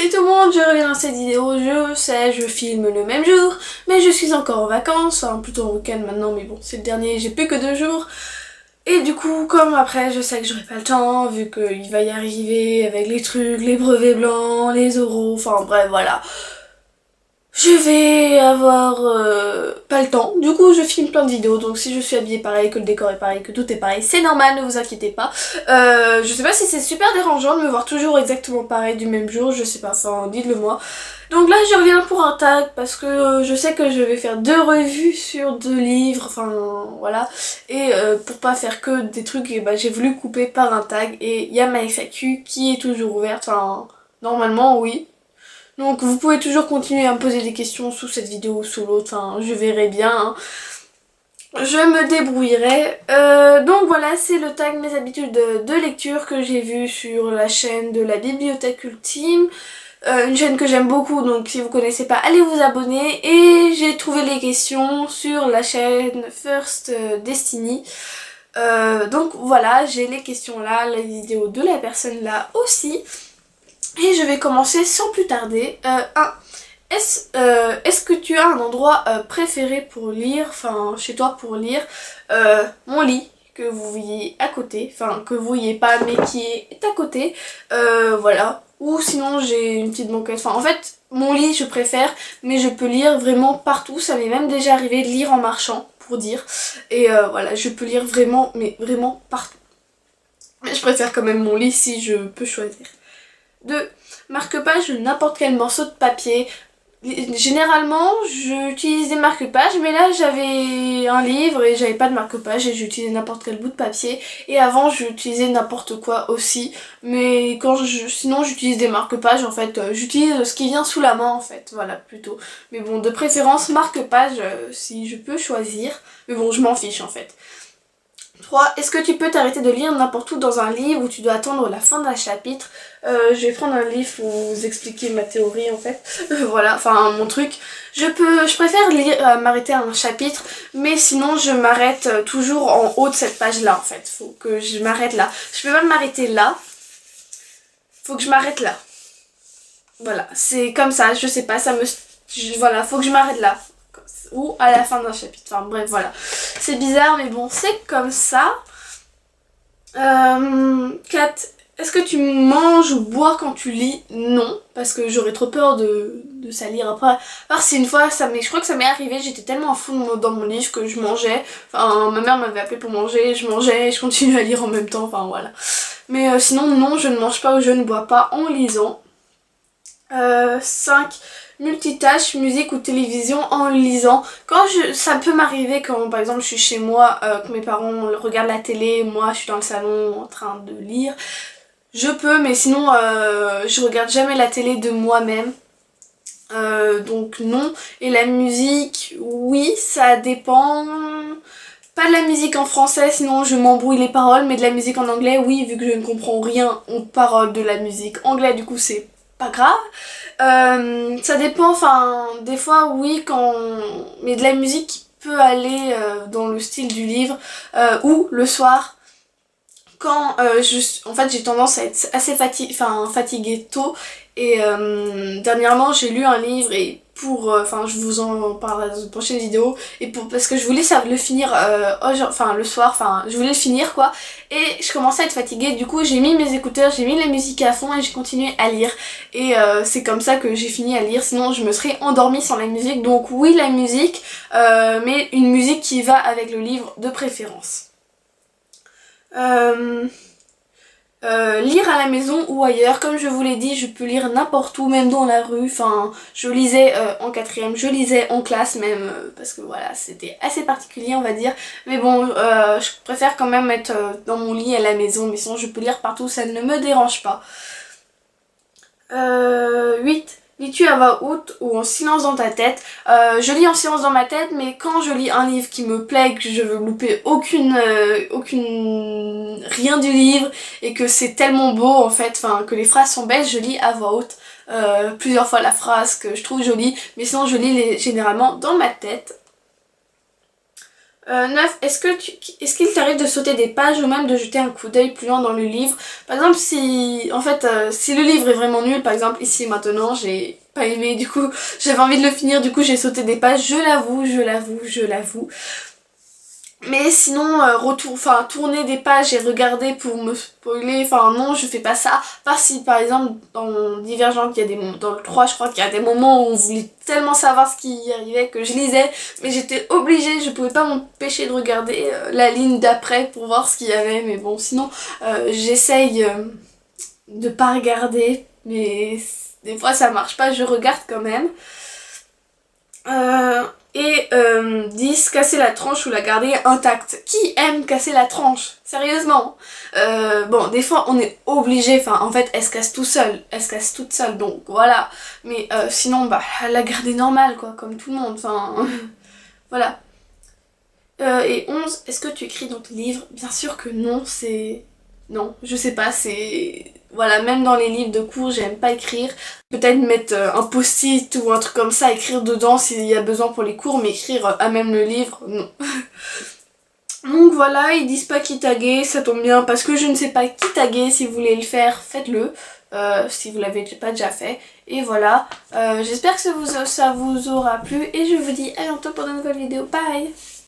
Salut tout le monde, je reviens dans cette vidéo, je sais, je filme le même jour, mais je suis encore en vacances, enfin plutôt en week-end maintenant, mais bon, c'est le dernier, j'ai plus que 2 jours. Et du coup, comme après, je sais que j'aurai pas le temps, vu qu'il va y arriver avec les trucs, les brevets blancs, les oraux, enfin bref, voilà. Je vais avoir pas le temps, du coup je filme plein de vidéos, donc si je suis habillée pareil, que le décor est pareil, que tout est pareil, c'est normal, ne vous inquiétez pas. Je sais pas si c'est super dérangeant de me voir toujours exactement pareil du même jour, je sais pas, enfin dites-le moi. Donc là je reviens pour un tag parce que je sais que je vais faire 2 revues sur 2 livres, enfin voilà. Et pour pas faire que des trucs, et bah, j'ai voulu couper par un tag et il y a ma FAQ qui est toujours ouverte, enfin normalement oui. Donc vous pouvez toujours continuer à me poser des questions sous cette vidéo ou sous l'autre, enfin je verrai bien, hein. Je me débrouillerai. Donc voilà, c'est le tag mes habitudes de lecture que j'ai vu sur la chaîne de la Bibliothèque Ultime. Une chaîne que j'aime beaucoup, donc si vous connaissez pas, allez vous abonner. Et j'ai trouvé les questions sur la chaîne First Destiny. Donc voilà, j'ai les questions là, la vidéo de la personne là aussi. Et je vais commencer sans plus tarder. Est-ce que tu as un endroit préféré pour lire, enfin chez toi pour lire? Mon lit, que vous voyez à côté, enfin que vous voyez pas mais qui est à côté, voilà. Ou sinon j'ai une petite banquette, enfin en fait mon lit je préfère, mais je peux lire vraiment partout, ça m'est même déjà arrivé de lire en marchant, pour dire. Et voilà, je peux lire vraiment, mais vraiment partout. Mais je préfère quand même mon lit si je peux choisir. 2. Marque-page de n'importe quel morceau de papier. Généralement, j'utilise des marque-pages, mais là j'avais un livre et j'avais pas de marque-page et j'utilisais n'importe quel bout de papier. Et avant, j'utilisais n'importe quoi aussi, mais sinon j'utilise des marque-pages en fait. J'utilise ce qui vient sous la main en fait, voilà plutôt. Mais bon, de préférence marque-page si je peux choisir. Mais bon, je m'en fiche en fait. 3. Est-ce que tu peux t'arrêter de lire n'importe où dans un livre où tu dois attendre la fin d'un chapitre? Je vais prendre un livre pour vous expliquer ma théorie en fait. Voilà, enfin mon truc. Je préfère lire, m'arrêter à un chapitre, mais sinon je m'arrête toujours en haut de cette page là en fait. Faut que je m'arrête là. Je peux pas m'arrêter là. Faut que je m'arrête là. Voilà, c'est comme ça, je sais pas, voilà, faut que je m'arrête là. Ou à la fin d'un chapitre. Enfin bref, voilà. C'est bizarre, mais bon, c'est comme ça. 4. Est-ce que tu manges ou bois quand tu lis? Non, parce que j'aurais trop peur de salir après. Parce que une fois, je crois que ça m'est arrivé, j'étais tellement à fond dans mon livre que je mangeais. Enfin, ma mère m'avait appelé pour manger, je mangeais et je continuais à lire en même temps. Enfin voilà. Mais sinon, non, je ne mange pas ou je ne bois pas en lisant. 5. Multitâche, musique ou télévision en lisant. Ça peut m'arriver quand par exemple je suis chez moi, que mes parents regardent la télé, moi je suis dans le salon en train de lire. Je peux, mais sinon je regarde jamais la télé de moi-même. Donc non. Et la musique, oui, ça dépend. Pas de la musique en français, sinon je m'embrouille les paroles, mais de la musique en anglais, oui, vu que je ne comprends rien aux paroles de la musique anglaise, du coup c'est pas grave. Ça dépend, enfin, des fois oui, mais de la musique qui peut aller dans le style du livre, ou le soir, quand en fait j'ai tendance à être assez fatiguée tôt, et dernièrement j'ai lu un livre et enfin je vous en parlerai dans une prochaine vidéo, et parce que je voulais le finir le soir, enfin je voulais le finir quoi, et je commençais à être fatiguée, du coup j'ai mis mes écouteurs, j'ai mis la musique à fond et j'ai continué à lire, et c'est comme ça que j'ai fini à lire, sinon je me serais endormie sans la musique. Donc oui, la musique, mais une musique qui va avec le livre de préférence. Lire à la maison ou ailleurs, comme je vous l'ai dit, je peux lire n'importe où, même dans la rue. Enfin, je lisais en 4ème, je lisais en classe même, parce que voilà, c'était assez particulier on va dire. Mais bon, je préfère quand même être dans mon lit à la maison, mais sinon je peux lire partout, ça ne me dérange pas. 8. Lis-tu à voix haute ou en silence dans ta tête? Je lis en silence dans ma tête, mais quand je lis un livre qui me plaît, que je veux louper rien du livre, et que c'est tellement beau en fait, enfin que les phrases sont belles, je lis à voix haute plusieurs fois la phrase que je trouve jolie, mais sinon je lis généralement dans ma tête. 9. Est-ce qu'il t'arrive de sauter des pages ou même de jeter un coup d'œil plus loin dans le livre? Par exemple, si si le livre est vraiment nul, par exemple ici maintenant, j'ai pas aimé, du coup j'avais envie de le finir, du coup j'ai sauté des pages, je l'avoue. Mais sinon, tourner des pages et regarder pour me spoiler, non, je fais pas ça. À part si par exemple dans Divergente, il y a des moments, dans le 3 je crois qu'il y a des moments où on voulait tellement savoir ce qui y arrivait que je lisais, mais j'étais obligée, je pouvais pas m'empêcher de regarder la ligne d'après pour voir ce qu'il y avait. Mais bon, sinon, j'essaye de pas regarder, mais des fois ça marche pas, je regarde quand même. 10, casser la tranche ou la garder intacte. Qui aime casser la tranche? Sérieusement. Bon, des fois on est obligé, en fait elle se casse toute seule, donc voilà. Mais sinon, la garder normale quoi, comme tout le monde, voilà. Et 11, est-ce que tu écris dans tes livres? Bien sûr que non, non, je sais pas, voilà, même dans les livres de cours, j'aime pas écrire. Peut-être mettre un post-it ou un truc comme ça, écrire dedans s'il y a besoin pour les cours, mais écrire à même le livre, non. Donc voilà, ils disent pas qui taguer, ça tombe bien parce que je ne sais pas qui taguer. Si vous voulez le faire, faites-le, si vous l'avez pas déjà fait. Et voilà, j'espère que ça vous aura plu et je vous dis à bientôt pour de nouvelles vidéos. Bye!